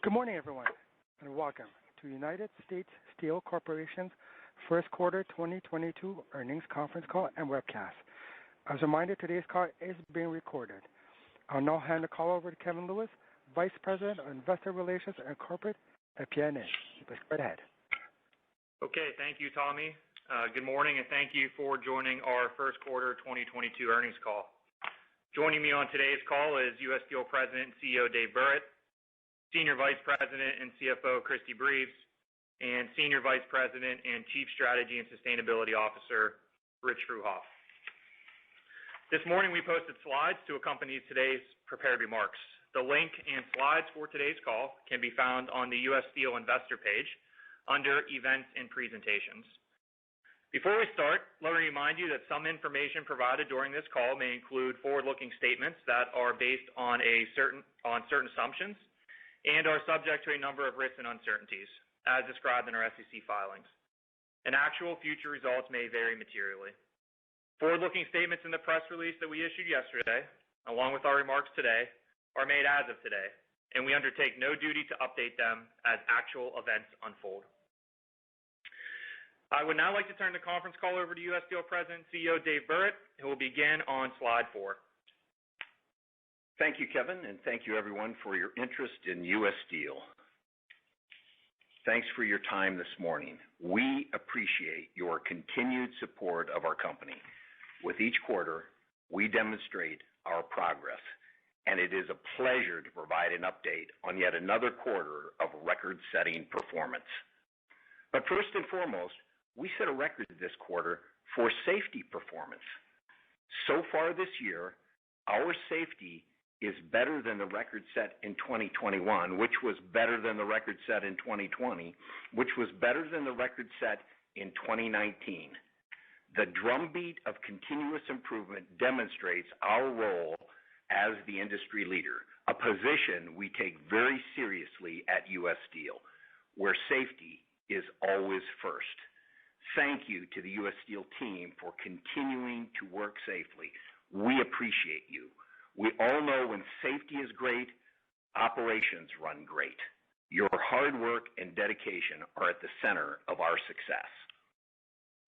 Good morning, everyone, and welcome to United States Steel Corporation's first quarter 2022 earnings conference call and webcast. As a reminder, today's call is being recorded. I'll now hand the call over to Kevin Lewis, Vice President of Investor Relations and Corporate at PNA. Please go ahead. Okay, thank you, Tommy. Good morning, and thank you for joining our first quarter 2022 earnings call. Joining me on today's call is U.S. Steel President and CEO Dave Burritt, Senior Vice President and CFO Christy Breves, and Senior Vice President and Chief Strategy and Sustainability Officer Rich Fruehauf. This morning we posted slides to accompany today's prepared remarks. The link and slides for today's call can be found on the U.S. Steel investor page under Events and Presentations. Before we start, let me remind you that some information provided during this call may include forward-looking statements that are based on certain assumptions and are subject to a number of risks and uncertainties, as described in our SEC filings. And actual future results may vary materially. Forward-looking statements in the press release that we issued yesterday, along with our remarks today, are made as of today, and we undertake no duty to update them as actual events unfold. I would now like to turn the conference call over to U.S. Steel President and CEO Dave Burritt, who will begin on slide 4. Thank you, Kevin, and thank you, everyone, for your interest in U.S. Steel. Thanks for your time this morning. We appreciate your continued support of our company. With each quarter, we demonstrate our progress, and it is a pleasure to provide an update on yet another quarter of record-setting performance. But first and foremost, we set a record this quarter for safety performance. So far this year, our safety is better than the record set in 2021, which was better than the record set in 2020, which was better than the record set in 2019. The drumbeat of continuous improvement demonstrates our role as the industry leader, a position we take very seriously at U.S. Steel, where safety is always first. Thank you to the U.S. Steel team for continuing to work safely. We appreciate you. We all know when safety is great, operations run great. Your hard work and dedication are at the center of our success.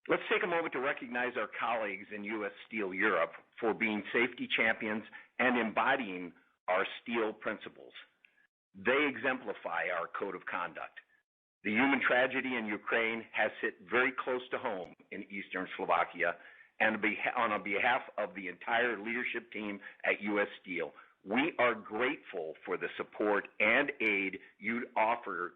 Let's take a moment to recognize our colleagues in U.S. Steel Europe for being safety champions and embodying our steel principles. They exemplify our code of conduct. The human tragedy in Ukraine has hit very close to home in eastern Slovakia, and on behalf of the entire leadership team at U.S. Steel, we are grateful for the support and aid you've offered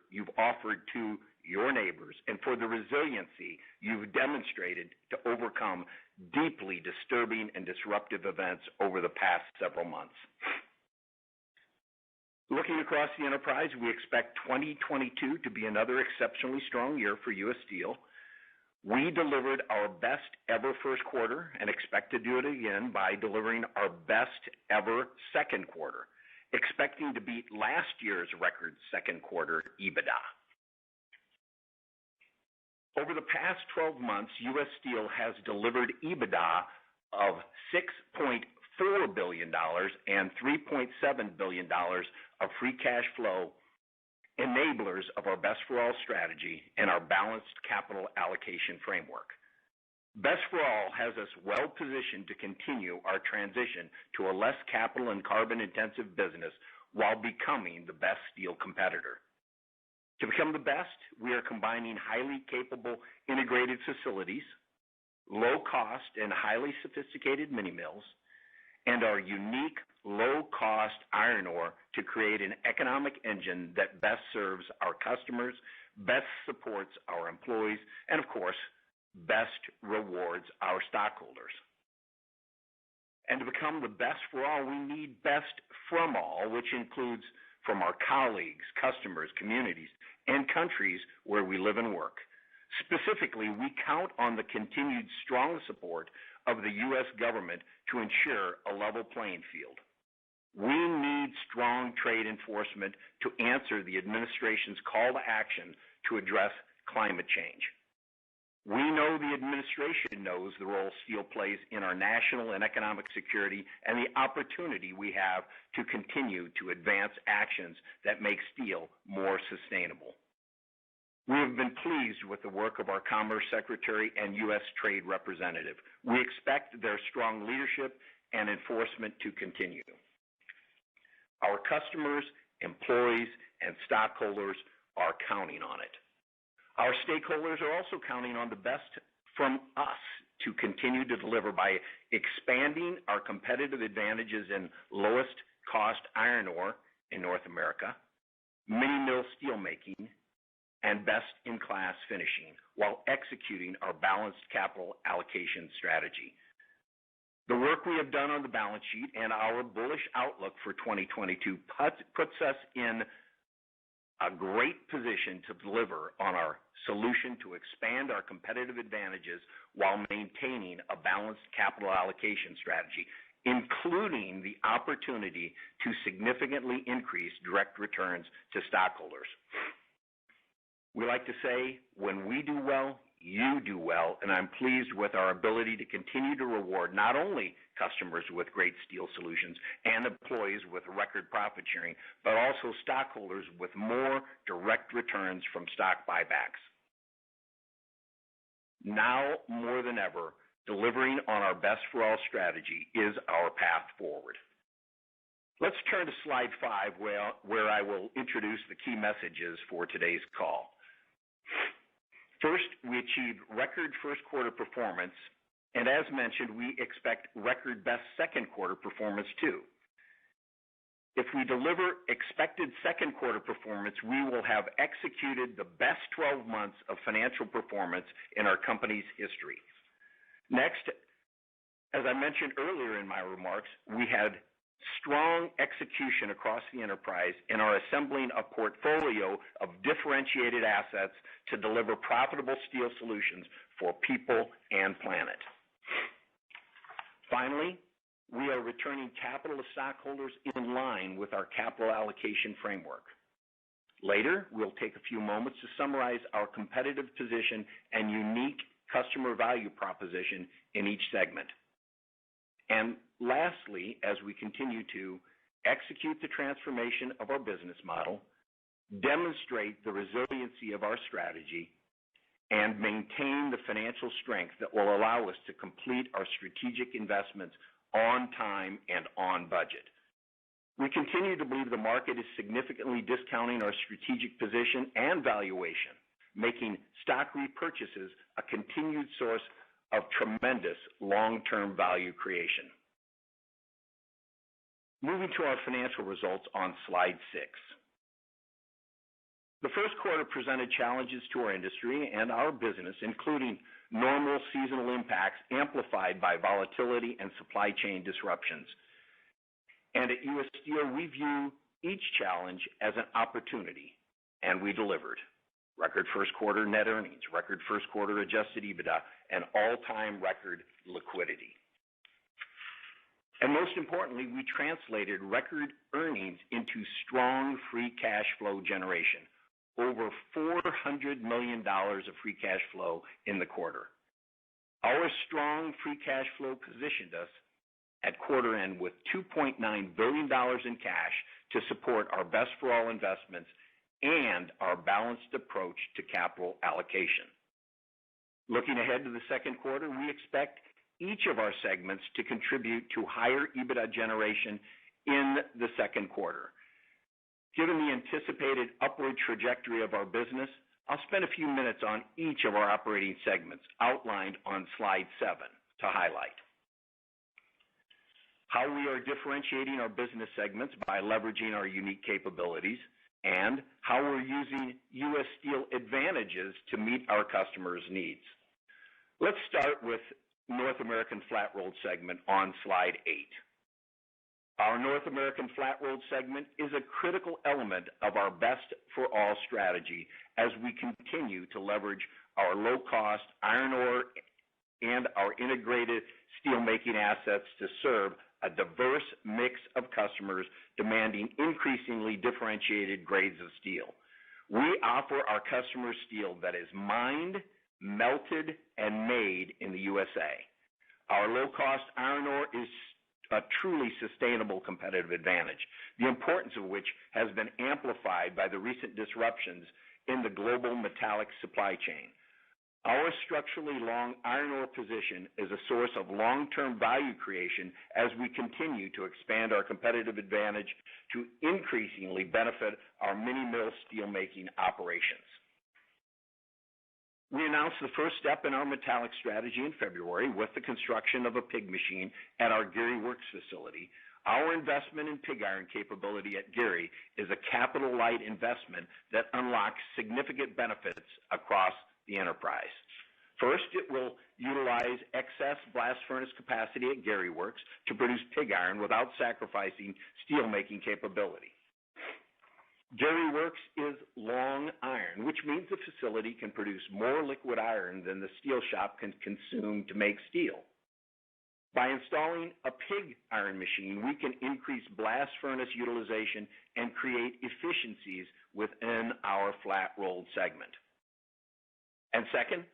to your neighbors and for the resiliency you've demonstrated to overcome deeply disturbing and disruptive events over the past several months. Looking across the enterprise, we expect 2022 to be another exceptionally strong year for U.S. Steel. We delivered our best ever first quarter and expect to do it again by delivering our best ever second quarter, expecting to beat last year's record second quarter EBITDA. Over the past 12 months, U.S. Steel has delivered EBITDA of $6.4 billion and $3.7 billion of free cash flow, enablers of our Best for All strategy and our balanced capital allocation framework. Best for All has us well positioned to continue our transition to a less capital and carbon intensive business while becoming the best steel competitor. To become the best, we are combining highly capable integrated facilities, low cost and highly sophisticated mini mills, and our unique low-cost iron ore to create an economic engine that best serves our customers, best supports our employees, and of course, best rewards our stockholders. And to become the best for all, we need best from all, which includes from our colleagues, customers, communities, and countries where we live and work. Specifically, we count on the continued strong support of the U.S. government to ensure a level playing field. We need strong trade enforcement to answer the administration's call to action to address climate change. We know the administration knows the role steel plays in our national and economic security and the opportunity we have to continue to advance actions that make steel more sustainable. We have been pleased with the work of our Commerce Secretary and U.S. Trade Representative. We expect their strong leadership and enforcement to continue. Our customers, employees, and stockholders are counting on it. Our stakeholders are also counting on the best from us to continue to deliver by expanding our competitive advantages in lowest cost iron ore in North America, mini mill steelmaking, and best-in-class finishing, while executing our balanced capital allocation strategy. The work we have done on the balance sheet and our bullish outlook for 2022 puts us in a great position to deliver on our solution to expand our competitive advantages while maintaining a balanced capital allocation strategy, including the opportunity to significantly increase direct returns to stockholders. We like to say, when we do well, you do well, and I'm pleased with our ability to continue to reward not only customers with great steel solutions and employees with record profit sharing, but also stockholders with more direct returns from stock buybacks. Now more than ever, delivering on our Best for All strategy is our path forward. Let's turn to slide 5, where I will introduce the key messages for today's call. First, we achieved record first quarter performance, and as mentioned, we expect record best second quarter performance too. If we deliver expected second quarter performance, we will have executed the best 12 months of financial performance in our company's history. Next, as I mentioned earlier in my remarks, we had strong execution across the enterprise and are assembling a portfolio of differentiated assets to deliver profitable steel solutions for people and planet. Finally, we are returning capital to stockholders in line with our capital allocation framework. Later, we'll take a few moments to summarize our competitive position and unique customer value proposition in each segment. And lastly, as we continue to execute the transformation of our business model, demonstrate the resiliency of our strategy, and maintain the financial strength that will allow us to complete our strategic investments on time and on budget. We continue to believe the market is significantly discounting our strategic position and valuation, making stock repurchases a continued source of tremendous long-term value creation. Moving to our financial results on slide 6. The first quarter presented challenges to our industry and our business, including normal seasonal impacts amplified by volatility and supply chain disruptions. And at U.S. Steel, we view each challenge as an opportunity, and we delivered. Record first quarter net earnings, record first quarter adjusted EBITDA, and all-time record liquidity. And most importantly, we translated record earnings into strong free cash flow generation, over $400 million of free cash flow in the quarter. Our strong free cash flow positioned us at quarter end with $2.9 billion in cash to support our Best for All investments and our balanced approach to capital allocation. Looking ahead to the second quarter, we expect each of our segments to contribute to higher EBITDA generation in the second quarter. Given the anticipated upward trajectory of our business, I'll spend a few minutes on each of our operating segments outlined on slide 7 to highlight. How we are differentiating our business segments by leveraging our unique capabilities, and how we're using U.S. Steel advantages to meet our customers' needs. Let's start with North American Flat-Rolled segment on slide 8. Our North American Flat-Rolled segment is a critical element of our Best for All strategy as we continue to leverage our low-cost iron ore and our integrated steelmaking assets to serve a diverse mix of customers demanding increasingly differentiated grades of steel. We offer our customers steel that is mined, melted, and made in the USA. Our low-cost iron ore is a truly sustainable competitive advantage, the importance of which has been amplified by the recent disruptions in the global metallic supply chain. Our structurally long iron ore position is a source of long-term value creation as we continue to expand our competitive advantage to increasingly benefit our mini-mill steelmaking operations. We announced the first step in our metallic strategy in February with the construction of a pig machine at our Gary Works facility. Our investment in pig iron capability at Gary is a capital-light investment that unlocks significant benefits across the enterprise. First, it will utilize excess blast furnace capacity at Gary Works to produce pig iron without sacrificing steelmaking capability. Gary Works is long iron, which means the facility can produce more liquid iron than the steel shop can consume to make steel. By installing a pig iron machine, we can increase blast furnace utilization and create efficiencies within our flat-rolled segment. And second,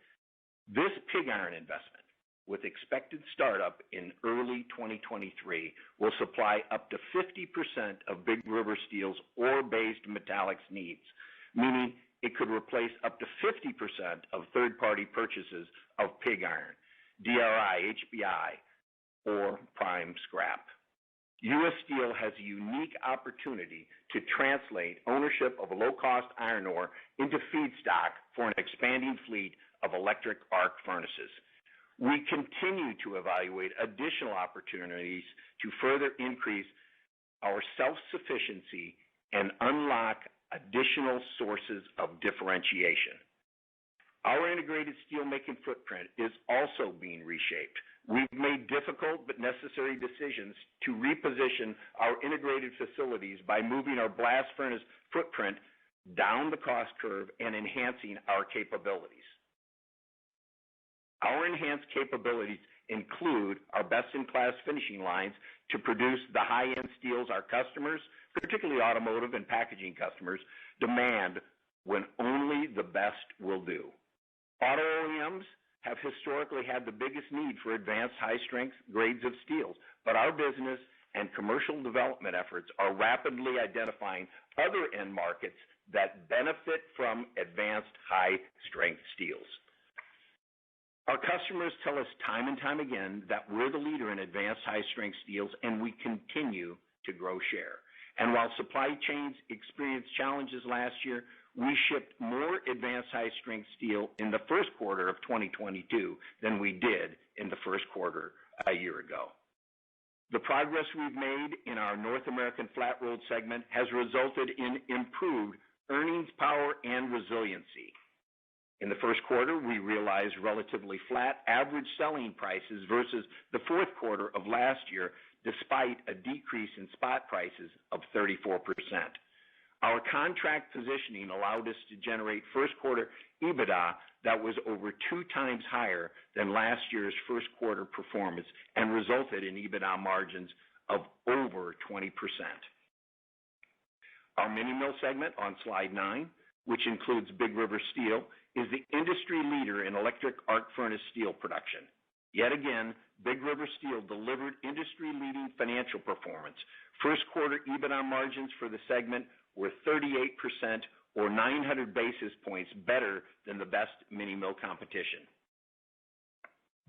this pig iron investment, with expected startup in early 2023, will supply up to 50% of Big River Steel's ore-based metallics needs, meaning it could replace up to 50% of third-party purchases of pig iron, DRI, HBI, or prime scrap. U.S. Steel has a unique opportunity to translate ownership of a low-cost iron ore into feedstock for an expanding fleet of electric arc furnaces. We continue to evaluate additional opportunities to further increase our self-sufficiency and unlock additional sources of differentiation. Our integrated steelmaking footprint is also being reshaped. We've made difficult but necessary decisions to reposition our integrated facilities by moving our blast furnace footprint down the cost curve and enhancing our capabilities. Our enhanced capabilities include our best-in-class finishing lines to produce the high-end steels our customers, particularly automotive and packaging customers, demand when only the best will do. Auto OEMs have historically had the biggest need for advanced high-strength grades of steels, but our business and commercial development efforts are rapidly identifying other end markets that benefit from advanced high-strength steels. Our customers tell us time and time again that we're the leader in advanced high-strength steels, and we continue to grow share. And while supply chains experienced challenges last year, we shipped more advanced high-strength steel in the first quarter of 2022 than we did in the first quarter a year ago. The progress we've made in our North American flat-rolled segment has resulted in improved earnings power and resiliency. In the first quarter, we realized relatively flat average selling prices versus the fourth quarter of last year, despite a decrease in spot prices of 34%. Our contract positioning allowed us to generate first quarter EBITDA that was over 2 times higher than last year's first quarter performance and resulted in EBITDA margins of over 20%. Our mini mill segment on slide 9, which includes Big River Steel, is the industry leader in electric arc furnace steel production. Yet again, Big River Steel delivered industry-leading financial performance. First quarter EBITDA margins for the segment were 38% or 900 basis points better than the best mini mill competition.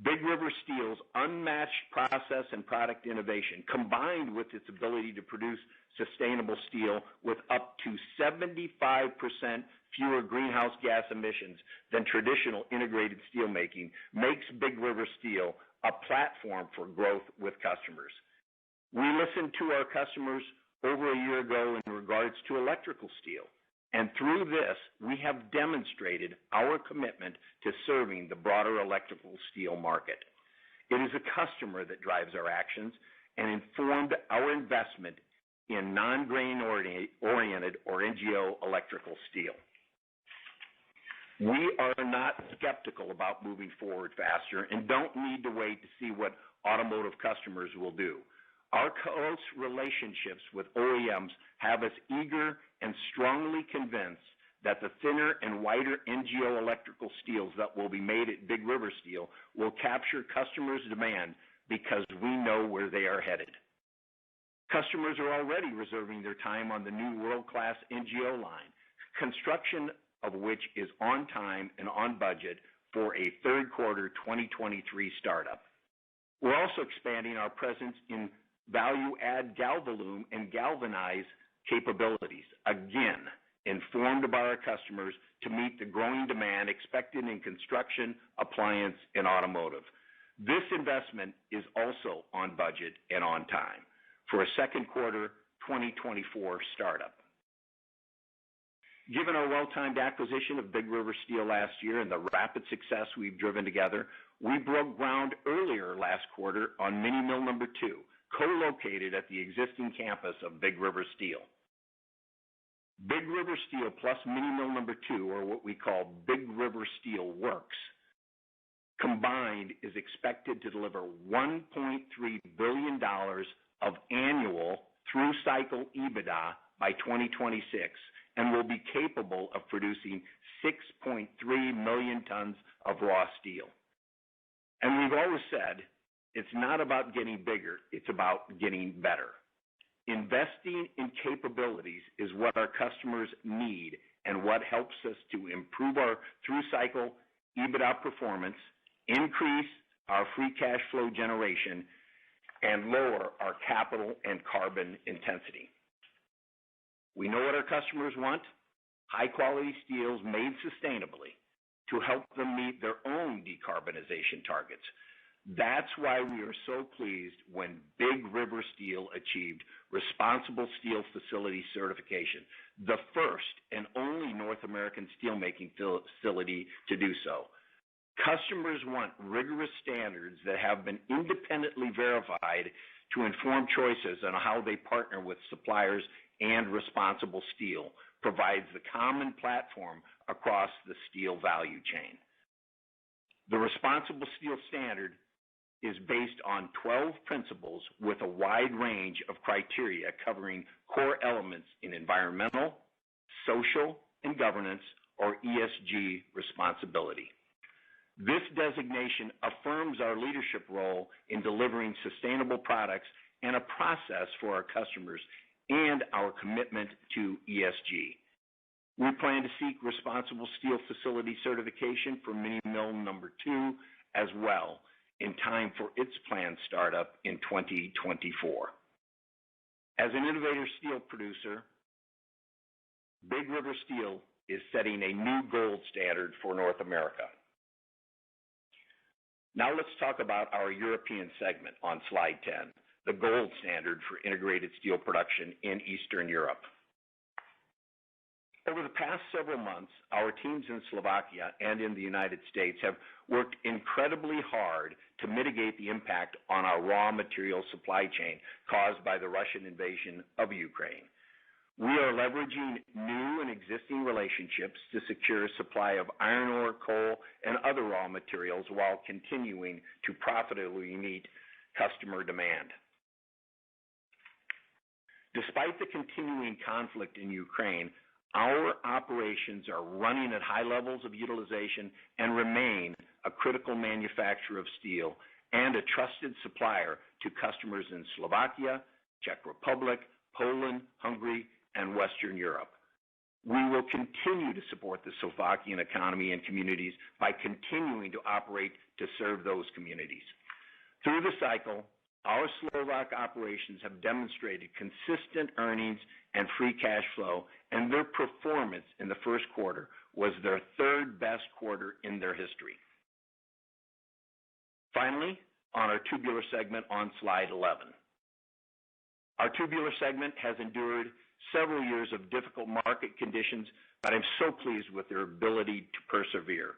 Big River Steel's unmatched process and product innovation, combined with its ability to produce sustainable steel with up to 75% fewer greenhouse gas emissions than traditional integrated steelmaking, makes Big River Steel a platform for growth with customers. We listened to our customers over a year ago in regards to electrical steel, and through this, we have demonstrated our commitment to serving the broader electrical steel market. It is a customer that drives our actions and informed our investment in non-grain-oriented or NGO electrical steel. We are not skeptical about moving forward faster and don't need to wait to see what automotive customers will do. Our close relationships with OEMs have us eager and strongly convinced that the thinner and wider NGO electrical steels that will be made at Big River Steel will capture customers' demand because we know where they are headed. Customers are already reserving their time on the new world-class NGO line, construction of which is on time and on budget for a third quarter 2023 startup. We're also expanding our presence in value-add galvalume and galvanize capabilities, again, informed by our customers to meet the growing demand expected in construction, appliance, and automotive. This investment is also on budget and on time for a second quarter 2024 startup. Given our well-timed acquisition of Big River Steel last year and the rapid success we've driven together, we broke ground earlier last quarter on Mini Mill number 2, co-located at the existing campus of Big River Steel. Big River Steel plus Mini Mill number 2, or what we call Big River Steel Works, combined is expected to deliver $1.3 billion of annual through-cycle EBITDA by 2026 and will be capable of producing 6.3 million tons of raw steel. And we've always said, it's not about getting bigger, it's about getting better. Investing in capabilities is what our customers need and what helps us to improve our through-cycle EBITDA performance, increase our free cash flow generation, and lower our capital and carbon intensity. We know what our customers want, high-quality steels made sustainably to help them meet their own decarbonization targets. That's why we are so pleased when Big River Steel achieved Responsible Steel Facility certification, the first and only North American steelmaking facility to do so. Customers want rigorous standards that have been independently verified to inform choices on how they partner with suppliers, and Responsible Steel provides the common platform across the steel value chain. The Responsible Steel Standard is based on 12 principles with a wide range of criteria covering core elements in environmental, social, and governance, or ESG responsibility. This designation affirms our leadership role in delivering sustainable products and a process for our customers and our commitment to ESG. We plan to seek Responsible Steel Facility certification for Mini Mill number 2 as well, in time for its planned startup in 2024. As an innovative steel producer, Big River Steel is setting a new gold standard for North America. Now let's talk about our European segment on slide 10, the gold standard for integrated steel production in Eastern Europe. Over the past several months, our teams in Slovakia and in the United States have worked incredibly hard to mitigate the impact on our raw material supply chain caused by the Russian invasion of Ukraine. We are leveraging new and existing relationships to secure supply of iron ore, coal, and other raw materials while continuing to profitably meet customer demand. Despite the continuing conflict in Ukraine, our operations are running at high levels of utilization and remain a critical manufacturer of steel and a trusted supplier to customers in Slovakia, Czech Republic, Poland, Hungary, and Western Europe. We will continue to support the Slovakian economy and communities by continuing to operate to serve those communities. Through the cycle, our Slovak operations have demonstrated consistent earnings and free cash flow, and their performance in the first quarter was their third best quarter in their history. Finally, on our tubular segment on slide 11. Our tubular segment has endured several years of difficult market conditions, but I'm so pleased with their ability to persevere.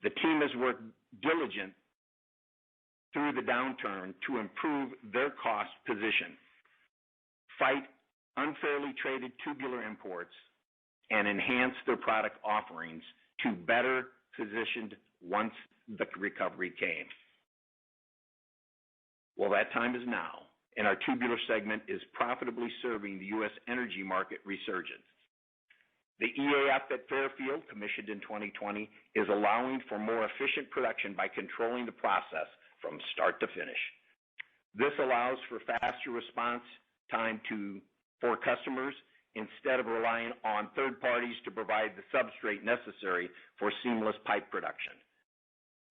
The team has worked diligent through the downturn to improve their cost position, fight unfairly traded tubular imports, and enhance their product offerings to better positioned once the recovery came. Well, that time is now, and our tubular segment is profitably serving the U.S. energy market resurgence. The EAF at Fairfield, commissioned in 2020, is allowing for more efficient production by controlling the process from start to finish. This allows for faster response time for customers instead of relying on third parties to provide the substrate necessary for seamless pipe production.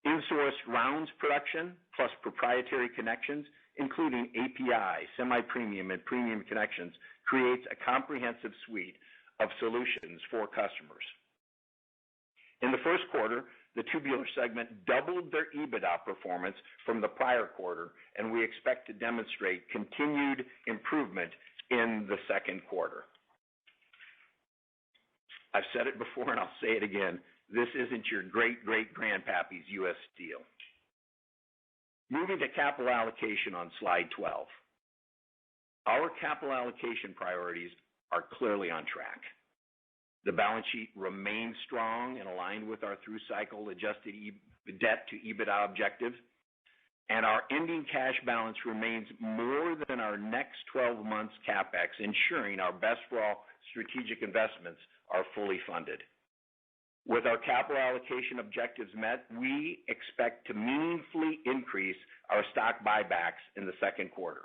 In-sourced rounds production plus proprietary connections, including API, semi-premium, and premium connections, creates a comprehensive suite of solutions for customers. In the first quarter, the tubular segment doubled their EBITDA performance from the prior quarter, and we expect to demonstrate continued improvement in the second quarter. I've said it before and I'll say it again. This isn't your great-great-grandpappy's U.S. Steel. Moving to capital allocation on slide 12. Our capital allocation priorities are clearly on track. The balance sheet remains strong and aligned with our through-cycle adjusted debt to EBITDA objective, and our ending cash balance remains more than our next 12 months CapEx, ensuring our best for all strategic investments are fully funded. With our capital allocation objectives met, we expect to meaningfully increase our stock buybacks in the second quarter.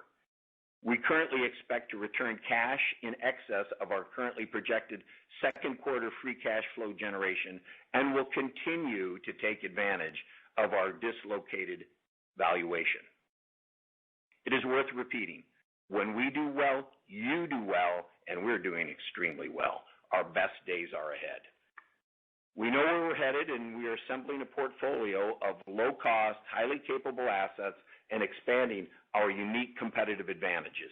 We currently expect to return cash in excess of our currently projected second quarter free cash flow generation and will continue to take advantage of our dislocated valuation. It is worth repeating. When we do well, you do well, and we're doing extremely well. Our best days are ahead. We know where we're headed, and we are assembling a portfolio of low-cost, highly capable assets and expanding our unique competitive advantages.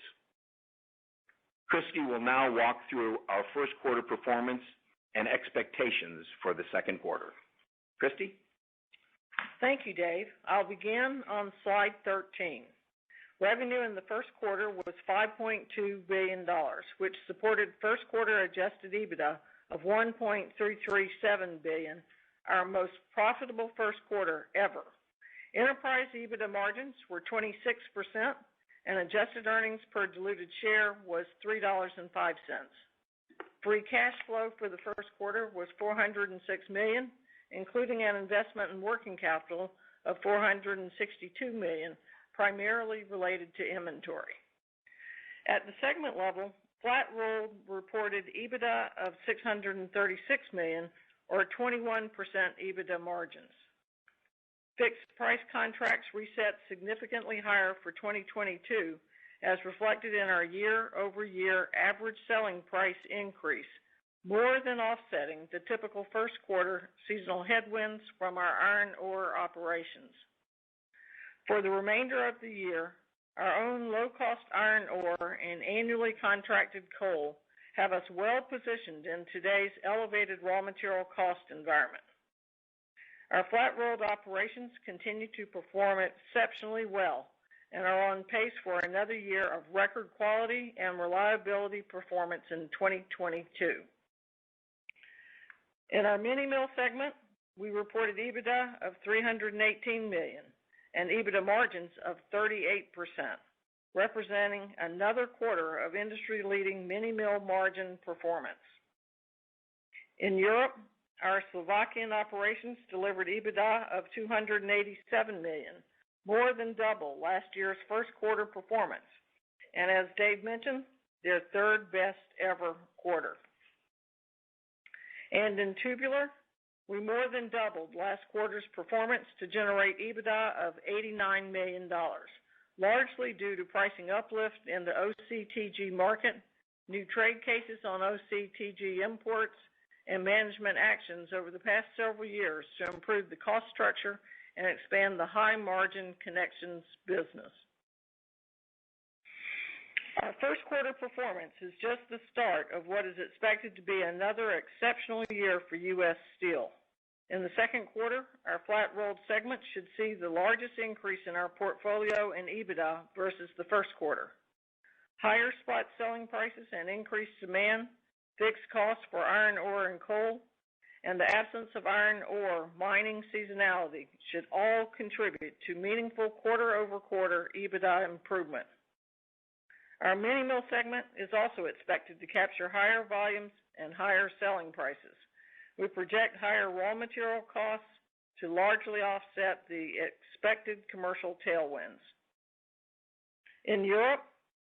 Christy will now walk through our first quarter performance and expectations for the second quarter. Christy? Thank you, Dave. I'll begin on slide 13. Revenue in the first quarter was $5.2 billion, which supported first quarter adjusted EBITDA of $1.337 billion, our most profitable first quarter ever. Enterprise EBITDA margins were 26%, and adjusted earnings per diluted share was $3.05. Free cash flow for the first quarter was $406 million, including an investment in working capital of $462 million, primarily related to inventory. At the segment level, Flat Roll reported EBITDA of $636 million, or 21% EBITDA margins. Fixed price contracts reset significantly higher for 2022, as reflected in our year-over-year average selling price increase, more than offsetting the typical first quarter seasonal headwinds from our iron ore operations. For the remainder of the year, our own low-cost iron ore and annually contracted coal have us well positioned in today's elevated raw material cost environment. Our flat-rolled operations continue to perform exceptionally well and are on pace for another year of record quality and reliability performance in 2022. In our mini mill segment, we reported EBITDA of $318 million and EBITDA margins of 38%, representing another quarter of industry-leading mini mill margin performance. In Europe, our Slovakian operations delivered EBITDA of $287 million, more than double last year's first quarter performance, and as Dave mentioned, their third best ever quarter. And in tubular, we more than doubled last quarter's performance to generate EBITDA of $89 million, largely due to pricing uplift in the OCTG market, new trade cases on OCTG imports, and management actions over the past several years to improve the cost structure and expand the high-margin connections business. Our first quarter performance is just the start of what is expected to be another exceptional year for U.S. Steel. In the second quarter, our flat-rolled segment should see the largest increase in our portfolio in EBITDA versus the first quarter. Higher spot selling prices and increased demand, fixed costs for iron ore and coal, and the absence of iron ore mining seasonality should all contribute to meaningful quarter-over-quarter EBITDA improvement. Our mini mill segment is also expected to capture higher volumes and higher selling prices. We project higher raw material costs to largely offset the expected commercial tailwinds. In Europe,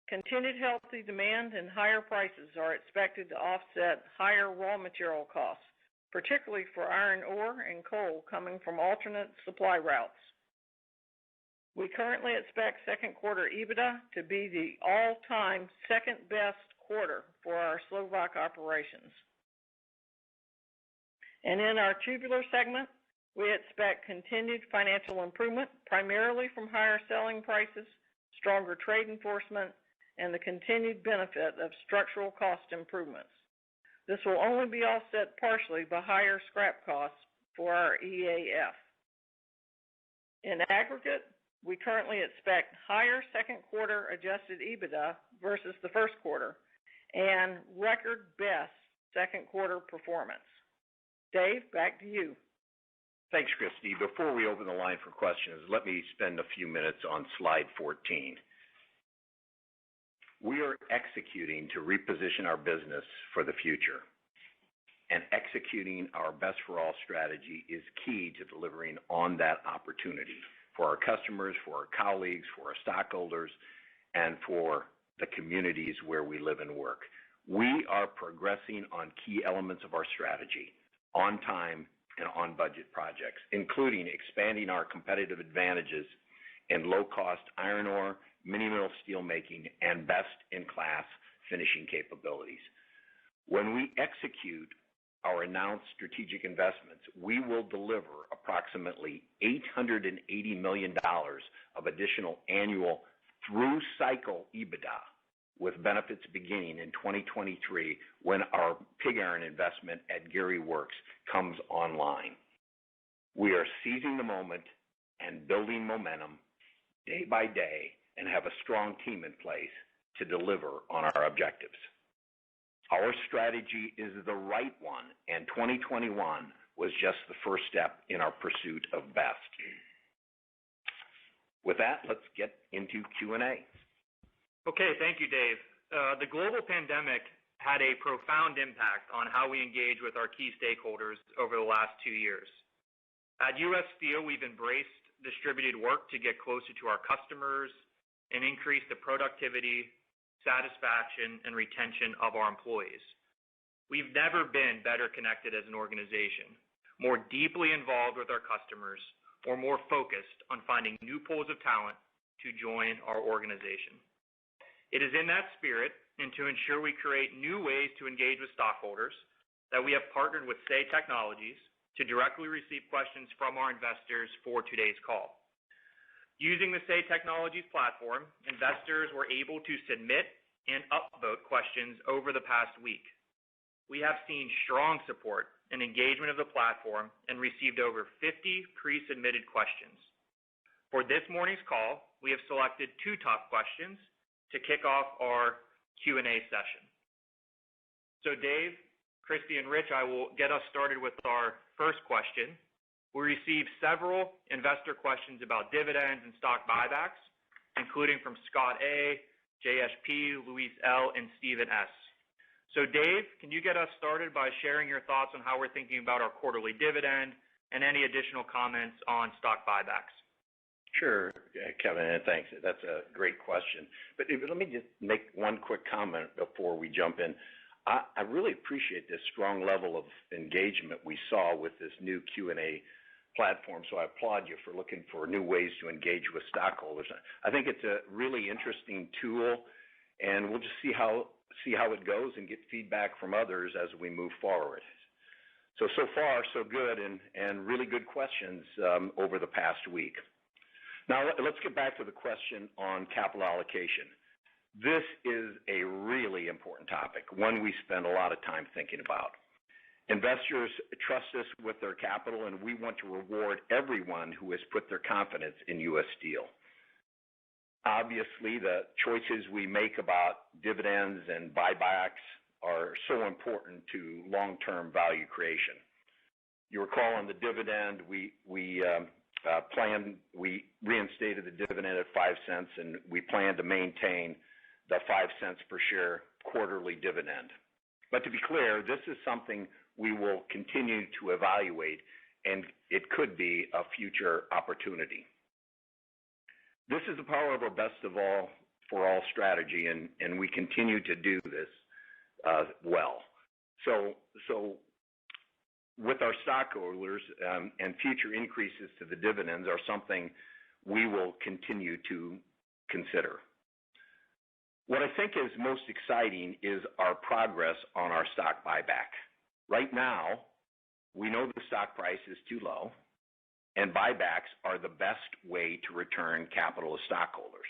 continued healthy demand and higher prices are expected to offset higher raw material costs, particularly for iron ore and coal coming from alternate supply routes. We currently expect second quarter EBITDA to be the all-time second best quarter for our Slovak operations. And in our tubular segment, we expect continued financial improvement, primarily from higher selling prices, stronger trade enforcement, and the continued benefit of structural cost improvements. This will only be offset partially by higher scrap costs for our EAF. In aggregate, we currently expect higher second quarter adjusted EBITDA versus the first quarter and record best second quarter performance. Dave, back to you. Thanks, Christy. Before we open the line for questions, let me spend a few minutes on slide 14. We are executing to reposition our business for the future. And executing our Best for All strategy is key to delivering on that opportunity for our customers, for our colleagues, for our stockholders, and for the communities where we live and work. We are progressing on key elements of our strategy, on time and on budget projects, including expanding our competitive advantages in low-cost iron ore, mini-mill steelmaking, and best-in-class finishing capabilities. When we execute our announced strategic investments, we will deliver approximately $880 million of additional annual through-cycle EBITDA, with benefits beginning in 2023 when our pig iron investment at Gary Works comes online. We are seizing the moment and building momentum day by day and have a strong team in place to deliver on our objectives. Our strategy is the right one, and 2021 was just the first step in our pursuit of best. With that, let's get into Q&A. Okay, thank you, Dave. The global pandemic had a profound impact on how we engage with our key stakeholders over the last 2 years. At U.S. Steel, we've embraced distributed work to get closer to our customers and increase the productivity, satisfaction, and retention of our employees. We've never been better connected as an organization, more deeply involved with our customers, or more focused on finding new pools of talent to join our organization. It is in that spirit, and to ensure we create new ways to engage with stockholders, that we have partnered with Say Technologies to directly receive questions from our investors for today's call. Using the Say Technologies platform, investors were able to submit and upvote questions over the past week. We have seen strong support and engagement of the platform and received over 50 pre-submitted questions. For this morning's call, we have selected 2 top questions to kick off our Q&A session. So Dave, Christy, and Rich, I will get us started with our first question. We received several investor questions about dividends and stock buybacks, including from Scott A., JSP, Luis L., and Stephen S. So Dave, can you get us started by sharing your thoughts on how we're thinking about our quarterly dividend and any additional comments on stock buybacks? Sure, Kevin, and thanks. That's a great question. But let me just make one quick comment before we jump in. I really appreciate this strong level of engagement we saw with this new Q&A platform, so I applaud you for looking for new ways to engage with stockholders. I think it's a really interesting tool, and we'll just see how it goes and get feedback from others as we move forward. So far, so good, and really good questions over the past week. Now, let's get back to the question on capital allocation. This is a really important topic, one we spend a lot of time thinking about. Investors trust us with their capital, and we want to reward everyone who has put their confidence in U.S. Steel. Obviously, the choices we make about dividends and buybacks are so important to long-term value creation. You recall on the dividend, we reinstated the dividend at 5 cents, and we plan to maintain the 5 cents per share quarterly dividend. But to be clear, this is something we will continue to evaluate, and it could be a future opportunity. This is the power of our best of all for all strategy, and we continue to do this well. So with our stockholders, and future increases to the dividends are something we will continue to consider. What I think is most exciting is our progress on our stock buyback. Right now, we know the stock price is too low, and buybacks are the best way to return capital to stockholders.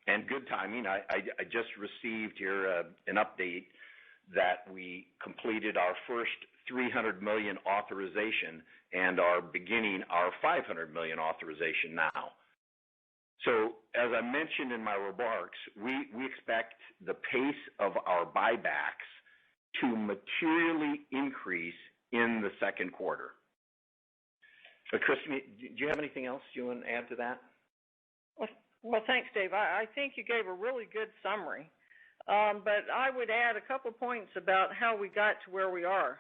And good timing, I just received here an update that we completed our first $300 million authorization and are beginning our $500 million authorization now. So as I mentioned in my remarks, we expect the pace of our buybacks to materially increase in the second quarter. But Christy, do you have anything else you want to add to that? Well, thanks, Dave. I think you gave a really good summary. But I would add a couple points about how we got to where we are.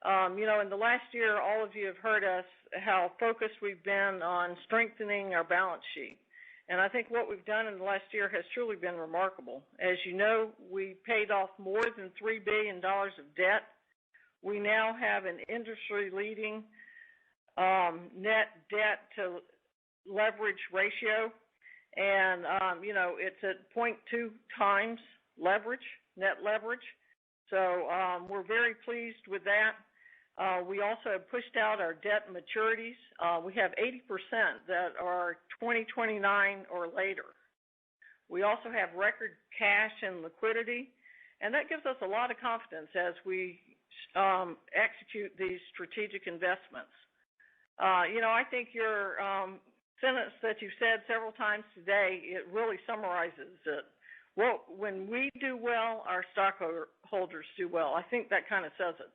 In the last year, all of you have heard us how focused we've been on strengthening our balance sheet. And I think what we've done in the last year has truly been remarkable. As you know, we paid off more than $3 billion of debt. We now have an industry-leading net debt to leverage ratio. And, it's at 0.2 times leverage, net leverage. So we're very pleased with that. We also have pushed out our debt maturities. We have 80% that are 2029 or later. We also have record cash and liquidity, and that gives us a lot of confidence as we execute these strategic investments. I think your sentence that you said several times today, it really summarizes it. Well, when we do well, our stockholders do well. I think that kind of says it.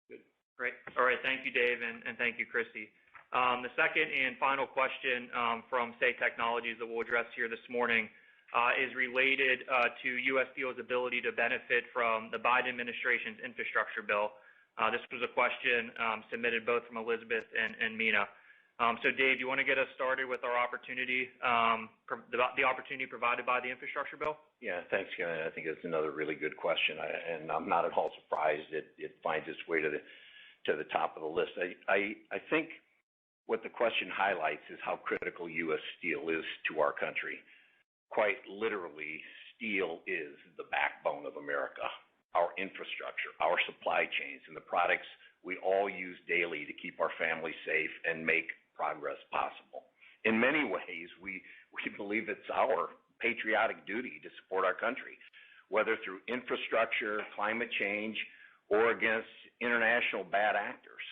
Good. Great. All right. Thank you, Dave, and thank you, Christy. The second and final question from Say Technologies that we'll address here this morning is related to U.S. Steel's ability to benefit from the Biden administration's infrastructure bill. This was a question submitted both from Elizabeth and Mina. So, Dave, do you want to get us started with our opportunity, the opportunity provided by the infrastructure bill? Yeah, thanks, Kevin. I think it's another really good question, and I'm not at all surprised it finds its way to the top of the list. I think what the question highlights is how critical U.S. steel is to our country. Quite literally, steel is the backbone of America, our infrastructure, our supply chains, and the products we all use daily to keep our families safe and make progress possible. In many ways, we believe it's our patriotic duty to support our country, whether through infrastructure, climate change, or against international bad actors.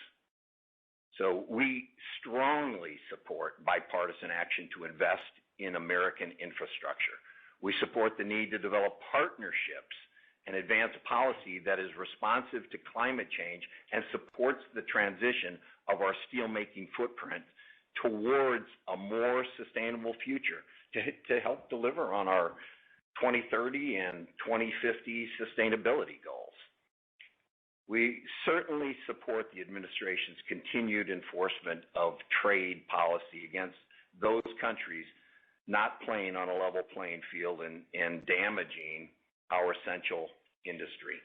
So we strongly support bipartisan action to invest in American infrastructure. We support the need to develop partnerships and advance policy that is responsive to climate change and supports the transition of our steelmaking footprint towards a more sustainable future to help deliver on our 2030 and 2050 sustainability goals. We certainly support the administration's continued enforcement of trade policy against those countries not playing on a level playing field and damaging our essential industry.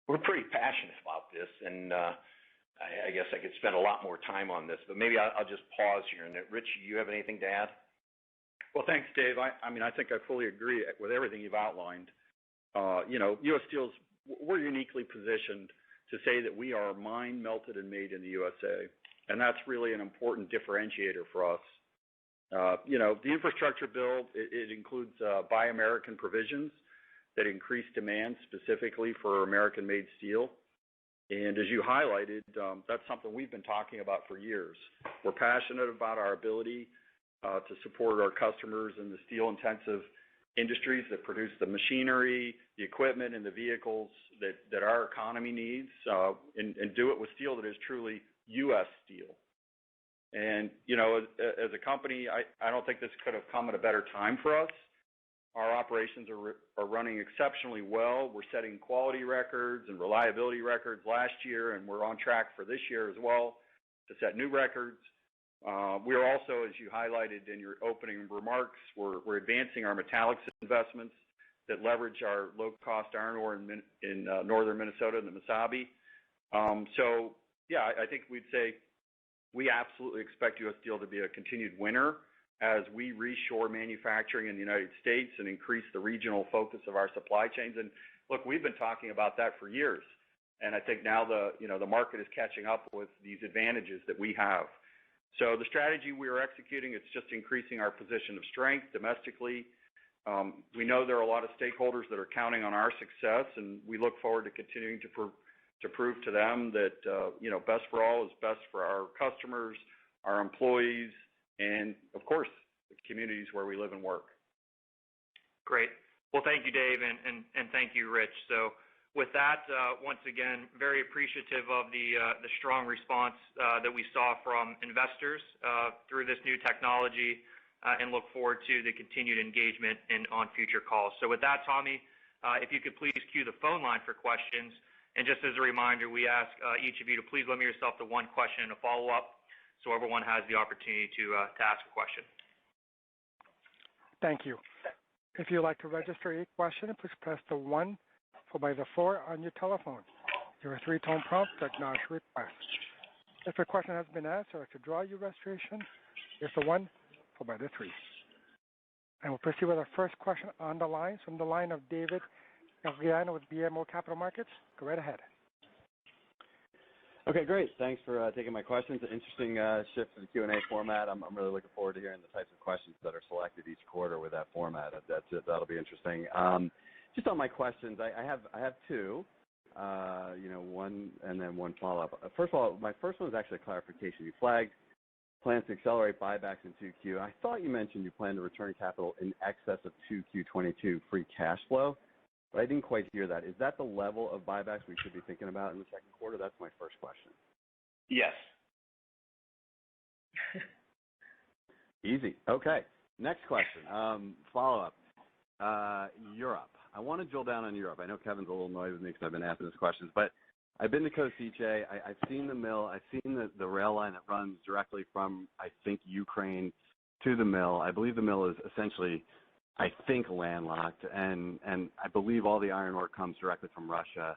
We're pretty passionate about this, and I guess I could spend a lot more time on this, but maybe I'll just pause here. And Rich, you have anything to add? Well, thanks, Dave. I think I fully agree with everything you've outlined. U.S. Steel's, we're uniquely positioned to say that we are mined, melted, and made in the USA, and that's really an important differentiator for us. The infrastructure bill, it includes Buy American provisions that increase demand specifically for American-made steel. And as you highlighted, that's something we've been talking about for years. We're passionate about our ability to support our customers in the steel-intensive industries that produce the machinery, the equipment, and the vehicles that our economy needs, and do it with steel that is truly U.S. steel. And, as a company, I don't think this could have come at a better time for us. Our operations are running exceptionally well. We're setting quality records and reliability records last year, and we're on track for this year as well to set new records. We are also, as you highlighted in your opening remarks, we're advancing our metallics investments that leverage our low-cost iron ore in northern Minnesota and the Mesabi. I think we'd say we absolutely expect U.S. Steel to be a continued winner as we reshore manufacturing in the United States and increase the regional focus of our supply chains. And look, we've been talking about that for years, and I think now the market is catching up with these advantages that we have. So the strategy we are executing, it's just increasing our position of strength domestically. We know there are a lot of stakeholders that are counting on our success, and we look forward to continuing to prove to them that best for all is best for our customers, our employees, and of course the communities where we live and work. Great. Well, thank you, Dave, and thank you, Rich. So with that, once again, very appreciative of the strong response that we saw from investors through this new technology, and look forward to the continued engagement on future calls. So with that, Tommy, if you could please cue the phone line for questions. And just as a reminder, we ask each of you to please limit yourself to one question and a follow-up so everyone has the opportunity to ask a question. Thank you. If you'd like to register a question, please press the 1 followed by the 4 on your telephone. There are 3-tone prompts to acknowledge your request. If your question has been answered or to draw your registration, it's the 1 followed by the 3. And we'll proceed with our first question on the line from the line of David Gagliano with BMO Capital Markets. Go right ahead. Okay, great. Thanks for taking my questions. An interesting shift to the Q&A format. I'm really looking forward to hearing the types of questions that are selected each quarter with that format. That'll be interesting. Just on my questions, I have two, one and then one follow-up. First of all, my first one is actually a clarification. You flagged plans to accelerate buybacks in 2Q. I thought you mentioned you plan to return capital in excess of 2Q22 free cash flow, but I didn't quite hear that. Is that the level of buybacks we should be thinking about in the second quarter? That's my first question. Yes. Easy. Okay. Next question. Follow-up. Europe. I want to drill down on Europe. I know Kevin's a little annoyed with me because I've been asking these questions, but I've been to Košice. I've seen the mill. I've seen the rail line that runs directly from, I think, Ukraine to the mill. I believe the mill is essentially, I think, landlocked, and I believe all the iron ore comes directly from Russia.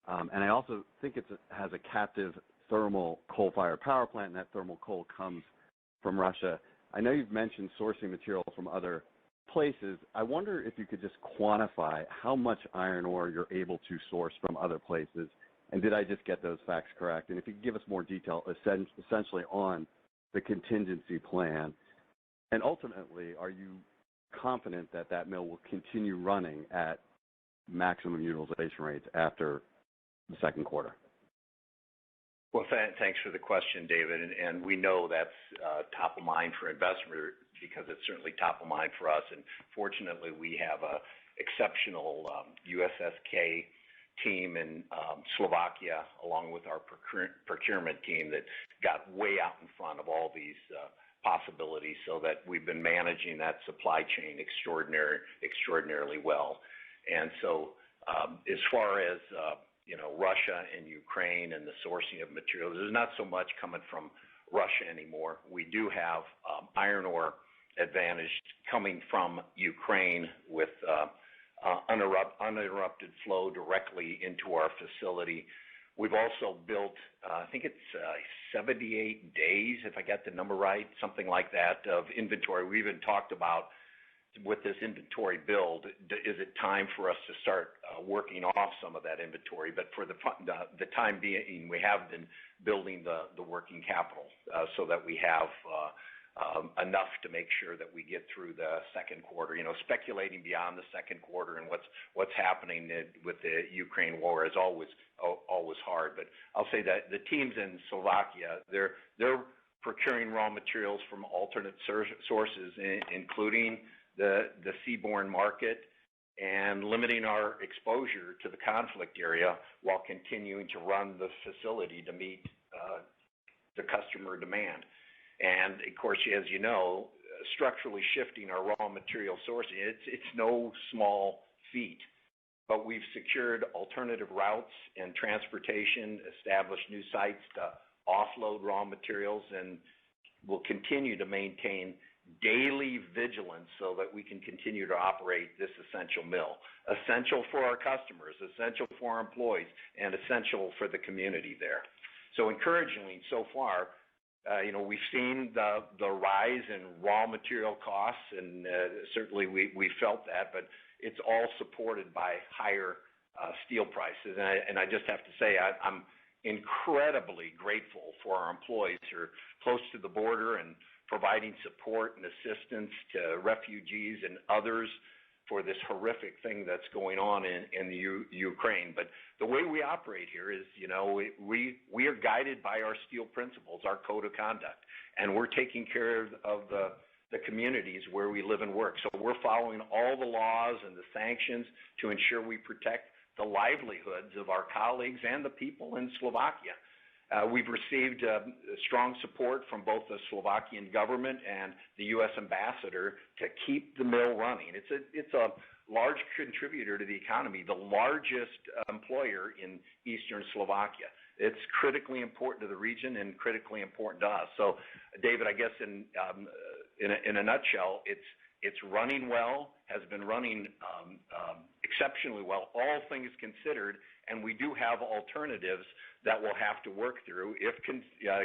And I also think it has a captive thermal coal-fired power plant, and that thermal coal comes from Russia. I know you've mentioned sourcing material from other places. I wonder if you could just quantify how much iron ore you're able to source from other places, and did I just get those facts correct? And if you could give us more detail essentially on the contingency plan. And ultimately, are you confident that that mill will continue running at maximum utilization rates after the second quarter? Well, thanks for the question, David. And we know that's top of mind for investors because it's certainly top of mind for us. And fortunately, we have a exceptional USSK team in Slovakia, along with our procurement team that got way out in front of all these possibilities, so that we've been managing that supply chain extraordinarily well. And so as far as Russia and Ukraine and the sourcing of materials, there's not so much coming from Russia anymore. We do have iron ore advantage coming from Ukraine with uninterrupted flow directly into our facility. We've also built, I think it's 78 days, if I got the number right, something like that, of inventory. We even talked about, with this inventory build, is it time for us to start working off some of that inventory? But for the time being, we have been building the working capital so that we have enough to make sure that we get through the second quarter. Speculating beyond the second quarter and what's happening with the Ukraine war is always hard. But I'll say that the teams in Slovakia, they're procuring raw materials from alternate sources, including the seaborne market, and limiting our exposure to the conflict area while continuing to run the facility to meet the customer demand. And of course, as you know, structurally shifting our raw material sourcing. It's no small feat, but we've secured alternative routes and transportation, established new sites to offload raw materials, and will continue to maintain daily vigilance so that we can continue to operate this essential mill. Essential for our customers, essential for our employees, and essential for the community there. So encouragingly, so far, we've seen the rise in raw material costs, and certainly we felt that, but it's all supported by higher steel prices. And I just have to say, I'm incredibly grateful for our employees who are close to the border and providing support and assistance to refugees and others for this horrific thing that's going on in the Ukraine. But the way we operate here is, we are guided by our steel principles, our code of conduct, and we're taking care of the communities where we live and work. So we're following all the laws and the sanctions to ensure we protect the livelihoods of our colleagues and the people in Slovakia. We've received strong support from both the Slovakian government and the U.S. ambassador to keep the mill running. It's a large contributor to the economy, the largest employer in eastern Slovakia. It's critically important to the region and critically important to us. So, David, I guess in a nutshell, it's running well, has been running exceptionally well, all things considered, and we do have alternatives that we'll have to work through if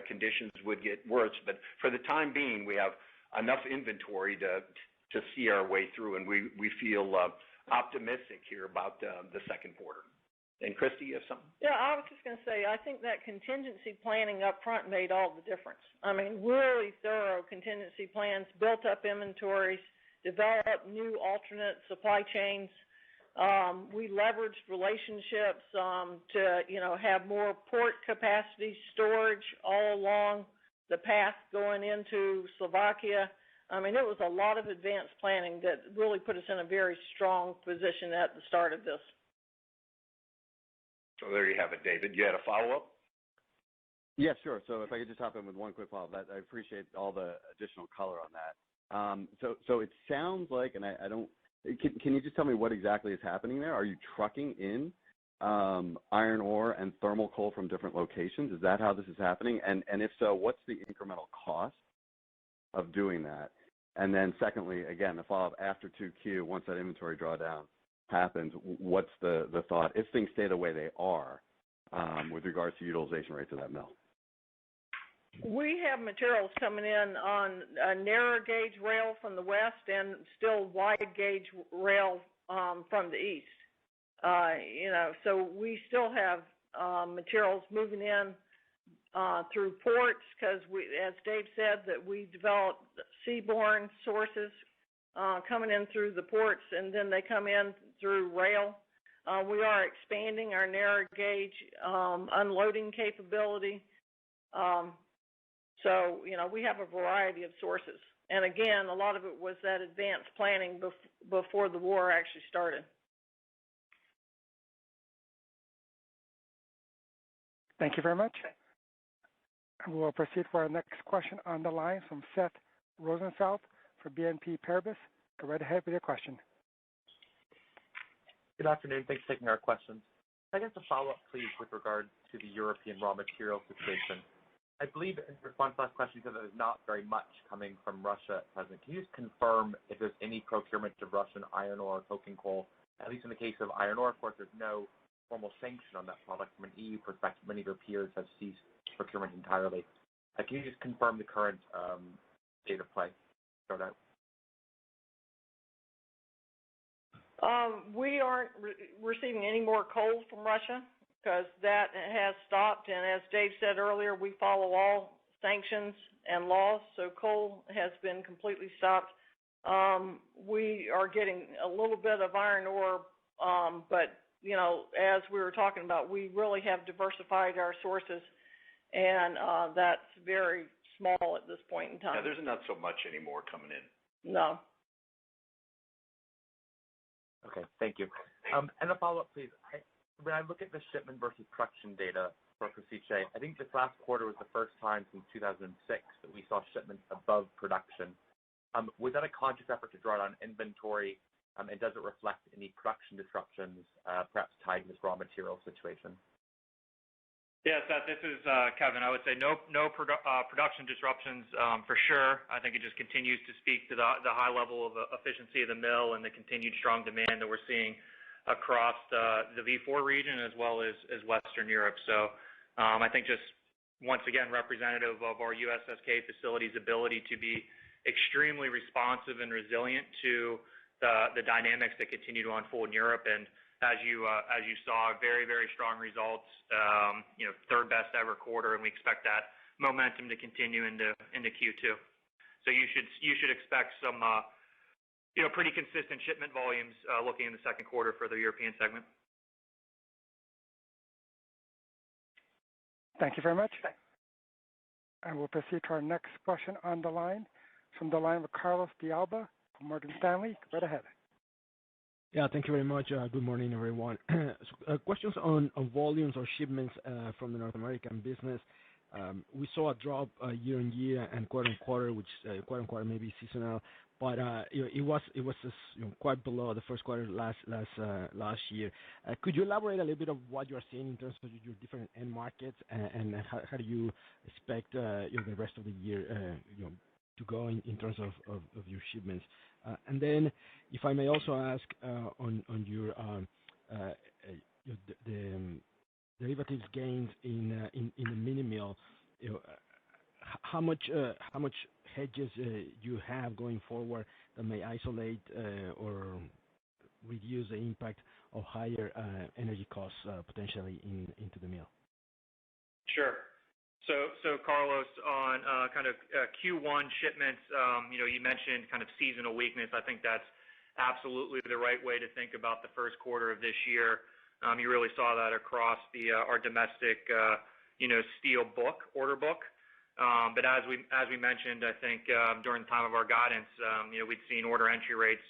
conditions would get worse. But for the time being, we have enough inventory to see our way through, and we feel optimistic here about the second quarter. And Christy, you have something? Yeah, I was just going to say, I think that contingency planning up front made all the difference. I mean, really thorough contingency plans, built up inventories, developed new alternate supply chains. We leveraged relationships to, have more port capacity storage all along the path going into Slovakia. I mean, it was a lot of advanced planning that really put us in a very strong position at the start of this. So there you have it, David. You had a follow-up? Yeah, sure. So if I could just hop in with one quick follow-up, I appreciate all the additional color on that. So it sounds like, and I don't. Can you just tell me what exactly is happening there? Are you trucking in iron ore and thermal coal from different locations? Is that how this is happening? And if so, what's the incremental cost of doing that? And then secondly, again, the follow-up after 2Q, once that inventory drawdown happens, what's the thought, if things stay the way they are, with regards to utilization rates of that mill? We have materials coming in on a narrow gauge rail from the west and still wide gauge rail from the east. So we still have materials moving in through ports because as Dave said, that we developed seaborne sources coming in through the ports, and then they come in through rail. We are expanding our narrow gauge unloading capability. So, we have a variety of sources. And again, a lot of it was that advanced planning before the war actually started. Thank you very much. We'll proceed for our next question on the line from Seth Rosenfeld for BNP Paribas. Go right ahead with your question. Good afternoon. Thanks for taking our questions. I guess a follow-up, please, with regard to the European raw material situation. I believe in response to last question, you said that there's not very much coming from Russia at present. Can you just confirm if there's any procurement of Russian iron ore or coking coal? At least in the case of iron ore, of course, there's no formal sanction on that product from an EU perspective. Many of your peers have ceased procurement entirely. Can you just confirm the current state of play? Start out. We aren't receiving any more coal from Russia because that has stopped. And as Dave said earlier, we follow all sanctions and laws, so coal has been completely stopped. We are getting a little bit of iron ore, but, as we were talking about, we really have diversified our sources, and that's very small at this point in time. Yeah, there's not so much anymore coming in. No. Okay, thank you. And a follow-up, please. When I look at the shipment versus production data for Košice, I think this last quarter was the first time since 2006 that we saw shipments above production. Was that a conscious effort to draw down inventory, and does it reflect any production disruptions, perhaps tied to this raw material situation? Yeah, Seth, this is Kevin. I would say no production disruptions for sure. I think it just continues to speak to the high level of efficiency of the mill and the continued strong demand that we're seeing across the V4 region as well as Western Europe. So I think just once again representative of our USSK facility's ability to be extremely responsive and resilient to the dynamics that continue to unfold in Europe. And as you saw, very, very strong results, third best ever quarter, and we expect that momentum to continue into Q2. So you should expect some pretty consistent shipment volumes looking in the second quarter for the European segment. Thank you very much. And we'll proceed to our next question on the line, from the line of Carlos de Alba from Morgan Stanley. Go right ahead. Yeah, thank you very much. Good morning, everyone. Questions on volumes or shipments from the North American business. We saw a drop year on year and quarter on quarter, which quarter on quarter may be seasonal, but it was just, quite below the first quarter last year. Could you elaborate a little bit of what you are seeing in terms of your different end markets, and how do you expect the rest of the year to go in terms of your shipments? And then, if I may also ask on your the derivatives gains in the mini mill, how much hedges you have going forward that may isolate or reduce the impact of higher energy costs potentially into the mill? Sure. So Carlos, on kind of Q1 shipments, you mentioned kind of seasonal weakness. I think that's absolutely the right way to think about the first quarter of this year. You really saw that across our domestic, steel order book. But as we mentioned, I think during the time of our guidance, we'd seen order entry rates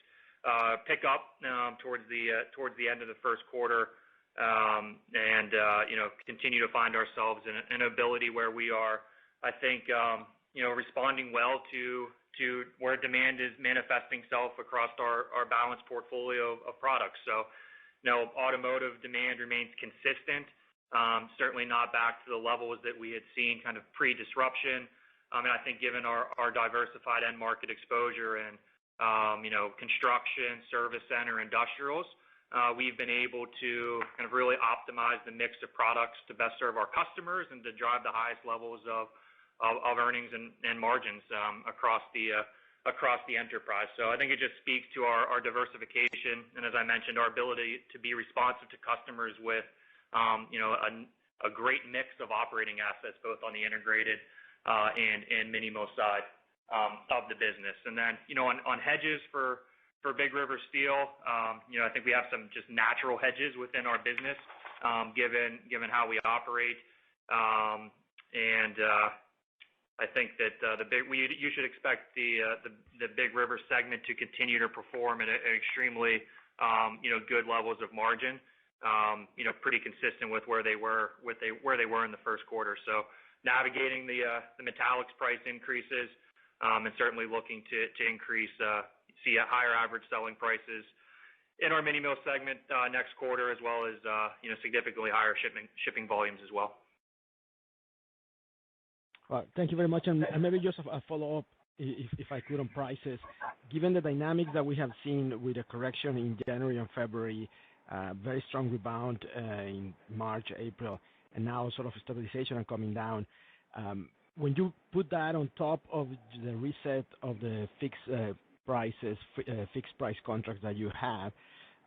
pick up towards the end of the first quarter. And continue to find ourselves in an ability where we are, I think, responding well to where demand is manifesting itself across our balanced portfolio of products. So, automotive demand remains consistent, certainly not back to the levels that we had seen kind of pre-disruption. And I think given our diversified end market exposure and, construction, service center, industrials, we've been able to kind of really optimize the mix of products to best serve our customers and to drive the highest levels of earnings and margins across the enterprise. So I think it just speaks to our diversification, and as I mentioned, our ability to be responsive to customers with a great mix of operating assets, both on the integrated and mini mill side of the business. And then on hedges for Big River Steel, I think we have some just natural hedges within our business, given how we operate. And I think that you should expect the Big River segment to continue to perform at extremely good levels of margin, pretty consistent with where they were in the first quarter. So navigating the metallics price increases, and certainly looking to see a higher average selling prices in our mini mill segment next quarter, as well as significantly higher shipping volumes as well. Thank you very much. And maybe just a follow-up, if I could, on prices. Given the dynamics that we have seen with a correction in January and February, very strong rebound in March, April, and now sort of stabilization and coming down, when you put that on top of the reset of the fixed price contracts that you have,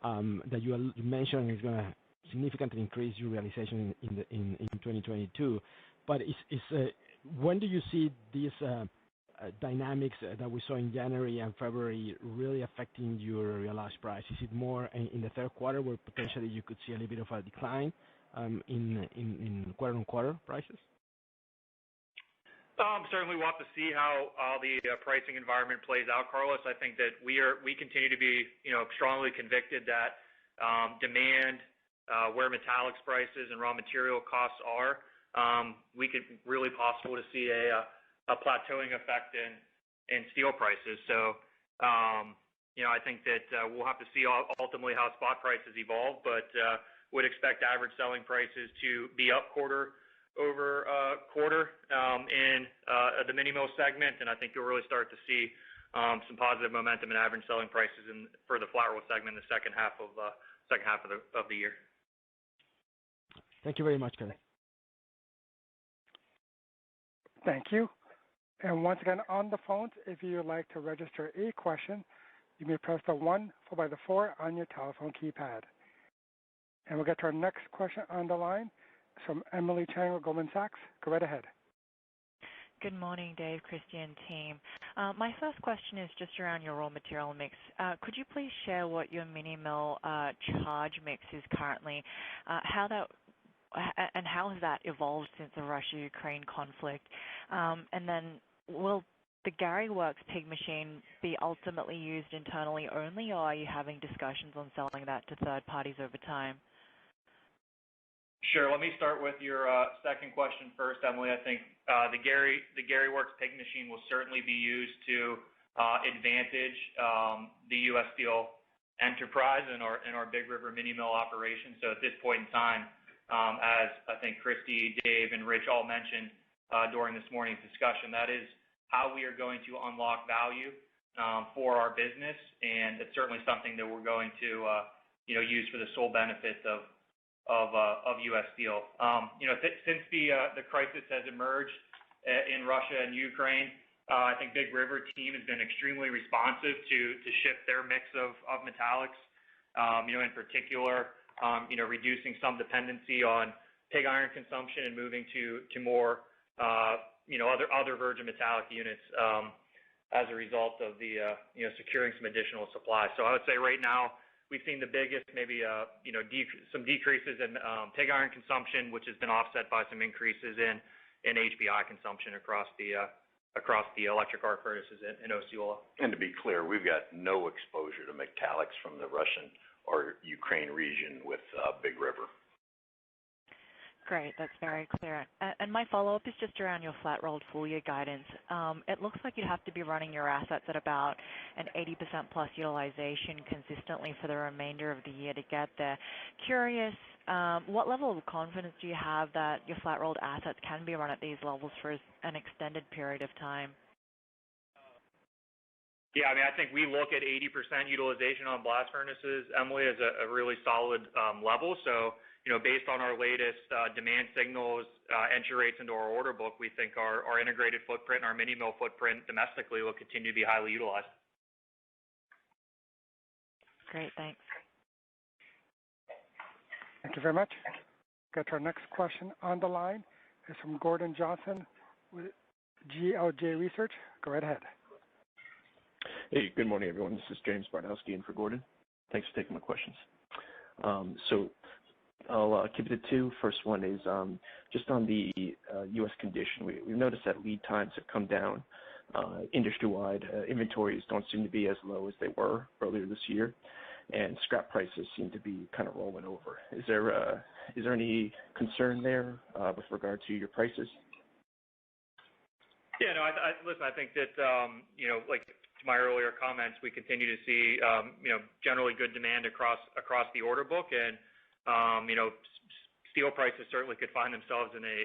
that you mentioned is going to significantly increase your realization in 2022. But when do you see these dynamics that we saw in January and February really affecting your realized price? Is it more in the third quarter, where potentially you could see a little bit of a decline in quarter-on-quarter prices? Certainly we'll have to see how the pricing environment plays out, Carlos. I think that we continue to be strongly convicted that demand, where metallics prices and raw material costs are, we could really possible to see a plateauing effect steel prices. So, I think that we'll have to see ultimately how spot prices evolve, but would expect average selling prices to be up quarter over quarter in the mini mill segment, and I think you'll really start to see some positive momentum in average selling prices for the flat roll segment in the second half of the year. Thank you very much, Kevin. Thank you. And once again, on the phones, if you would like to register a question, you may press the 1 followed by the 4 on your telephone keypad. And we'll get to our next question on the line. It's from Emily Chang with Goldman Sachs. Go right ahead. Good morning, Dave, Christy, and team. My first question is just around your raw material mix. Could you please share what your mini mill charge mix is currently? How has that evolved since the Russia-Ukraine conflict? And then will the Gary Works pig machine be ultimately used internally only, or are you having discussions on selling that to third parties over time? Sure. Let me start with your second question first, Emily. I think the Gary Works pig machine will certainly be used to advantage the U.S. Steel enterprise and our Big River mini mill operation. So at this point in time, as I think Christy, Dave, and Rich all mentioned during this morning's discussion, that is how we are going to unlock value for our business, and it's certainly something that we're going to use for the sole benefit of U.S. Steel. Since the crisis has emerged in Russia and Ukraine, I think Big River team has been extremely responsive to shift their mix of metallics. In particular, reducing some dependency on pig iron consumption and moving to more other virgin metallic units as a result of the securing some additional supply. So I would say right now, we've seen the biggest some decreases in pig iron consumption, which has been offset by some increases in HBI consumption across the electric arc furnaces in Osceola. And to be clear, we've got no exposure to metallics from the Russian or Ukraine region with Big River. Great, that's very clear. And my follow-up is just around your flat-rolled full-year guidance. It looks like you'd have to be running your assets at about an 80% plus utilization consistently for the remainder of the year to get there. Curious, what level of confidence do you have that your flat-rolled assets can be run at these levels for an extended period of time? Yeah, I think we look at 80% utilization on blast furnaces, Emily, as a really solid level. So, based on our latest demand signals, entry rates into our order book, we think our integrated footprint and our mini mill footprint domestically will continue to be highly utilized. Great, thanks. Thank you very much. Get to our next question on the line. It's from Gordon Johnson with GLJ Research. Go right ahead. Hey, good morning, everyone. This is James Barnowski in for Gordon. Thanks for taking my questions. So I'll keep it to two. First one is just on the U.S. condition. We've noticed that lead times have come down industry-wide. Inventories don't seem to be as low as they were earlier this year, and scrap prices seem to be kind of rolling over. Is there any concern there with regard to your prices? Yeah, no, listen, I think that, like to my earlier comments, we continue to see, generally good demand across the order book, and steel prices certainly could find themselves in a,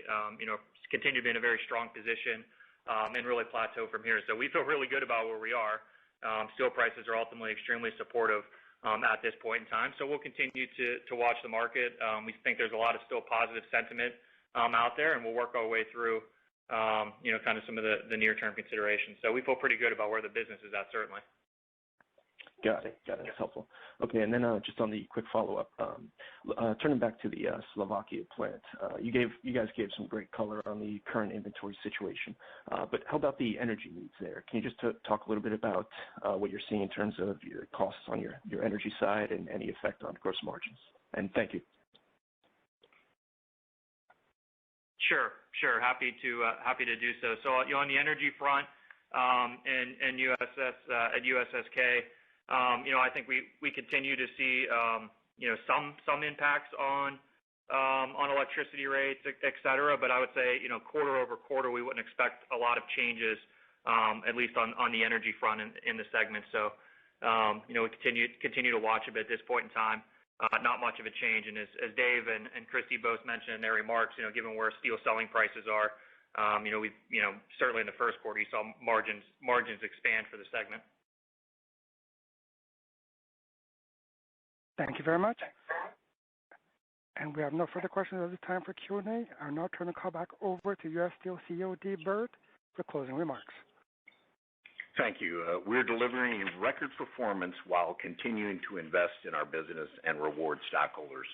continue to be in a very strong position and really plateau from here. So we feel really good about where we are. Steel prices are ultimately extremely supportive at this point in time. So we'll continue to watch the market. We think there's a lot of still positive sentiment out there, and we'll work our way through, kind of some of the near-term considerations. So we feel pretty good about where the business is at, certainly. Got it. That's helpful. Okay, and then just on the quick follow-up, turning back to the Slovakia plant, you guys gave some great color on the current inventory situation, but how about the energy needs there? Can you just talk a little bit about what you're seeing in terms of your costs on your energy side and any effect on gross margins? And thank you. Sure. Happy to do so. So on the energy front, and USSK, I think we continue to see some impacts on electricity rates, et cetera. But I would say quarter over quarter we wouldn't expect a lot of changes at least on the energy front in the segment. So, we continue to watch it, but at this point in time, not much of a change. And as Dave and Christy both mentioned in their remarks, given where steel selling prices are, we've, certainly in the first quarter, you saw margins expand for the segment. Thank you very much. And we have no further questions at this time for Q&A. I'll now turn the call back over to U.S. Steel CEO Dave Burritt for closing remarks. Thank you. We're delivering record performance while continuing to invest in our business and reward stockholders.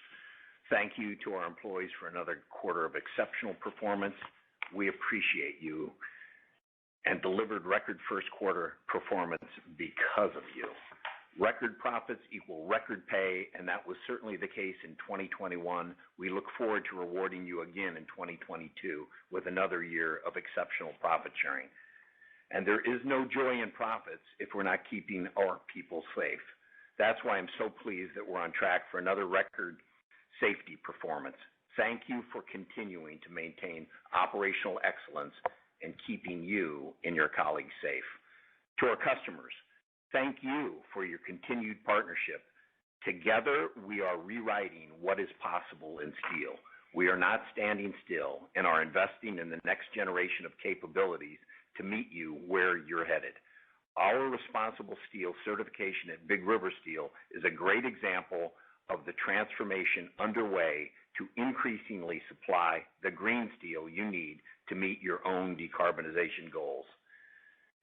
Thank you to our employees for another quarter of exceptional performance. We appreciate you and delivered record first quarter performance because of you. Record profits equal record pay, and that was certainly the case in 2021. We look forward to rewarding you again in 2022 with another year of exceptional profit sharing. And there is no joy in profits if we're not keeping our people safe. That's why I'm so pleased that we're on track for another record safety performance. Thank you for continuing to maintain operational excellence and keeping you and your colleagues safe. To our customers, thank you for your continued partnership. Together, we are rewriting what is possible in steel. We are not standing still and are investing in the next generation of capabilities to meet you where you're headed. Our responsible steel certification at Big River Steel is a great example of the transformation underway to increasingly supply the green steel you need to meet your own decarbonization goals.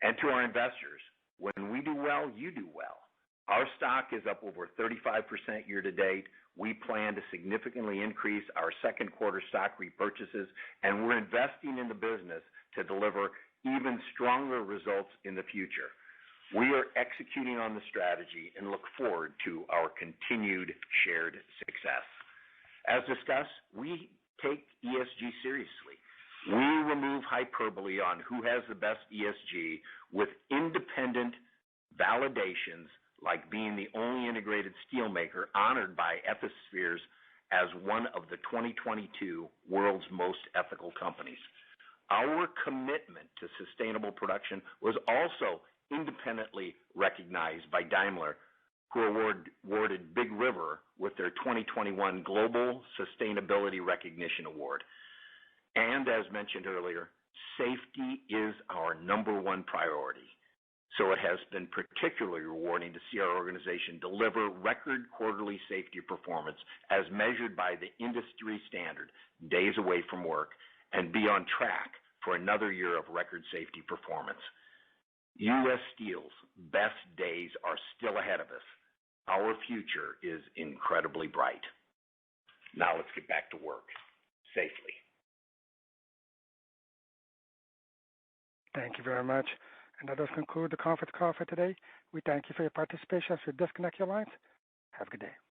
And to our investors, when we do well, you do well. Our stock is up over 35% year to date. We plan to significantly increase our second quarter stock repurchases, and we're investing in the business to deliver even stronger results in the future. We are executing on the strategy and look forward to our continued shared success. As discussed, we take ESG seriously. We remove hyperbole on who has the best ESG with independent validations like being the only integrated steelmaker honored by Ethispheres as one of the 2022 world's most ethical companies. Our commitment to sustainable production was also independently recognized by Daimler, who awarded Big River with their 2021 Global Sustainability Recognition Award. And as mentioned earlier, safety is our number one priority. So it has been particularly rewarding to see our organization deliver record quarterly safety performance as measured by the industry standard, days away from work, and be on track for another year of record safety performance. U.S. Steel's best days are still ahead of us. Our future is incredibly bright. Now let's get back to work safely. Thank you very much. And that does conclude the conference call for today. We thank you for your participation. As we disconnect your lines, have a good day.